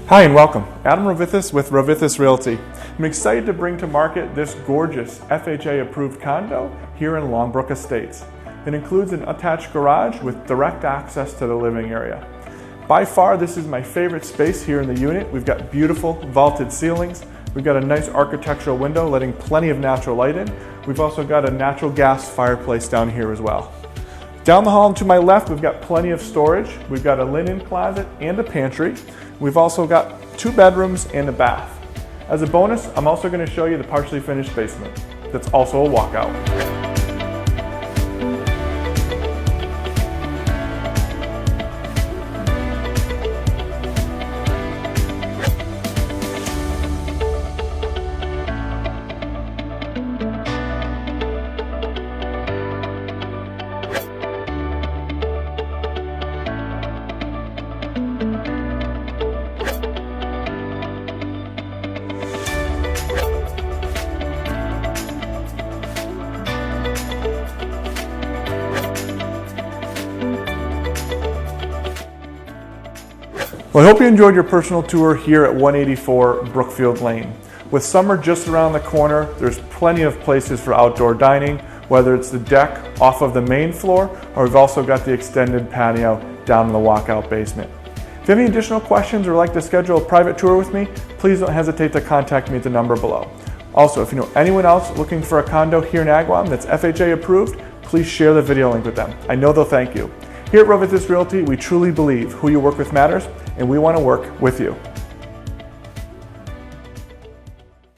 Hi and welcome. Adam Rovithis with Rovithis Realty. I'm excited to bring to market this gorgeous FHA-approved condo here in Longbrook Estates. It includes an attached garage with direct access to the living area. By far, this is my favorite space here in the unit. We've got beautiful vaulted ceilings. We've got a nice architectural window letting plenty of natural light in. We've also got a natural gas fireplace down here as well. Down the hall and to my left, we've got plenty of storage. We've got a linen closet and a pantry. We've also got 2 bedrooms and a bath. As a bonus, I'm also going to show you the partially finished basement. That's also a walkout. Well, I hope you enjoyed your personal tour here at 184 Brookfield Lane. With summer just around the corner, there's plenty of places for outdoor dining, whether it's the deck off of the main floor, or we've also got the extended patio down in the walkout basement. If you have any additional questions or like to schedule a private tour with me, please don't hesitate to contact me at the number below. Also, if you know anyone else looking for a condo here in Agawam that's FHA approved, please share the video link with them. I know they'll thank you. Here at Rovithis Realty, we truly believe who you work with matters, and we want to work with you.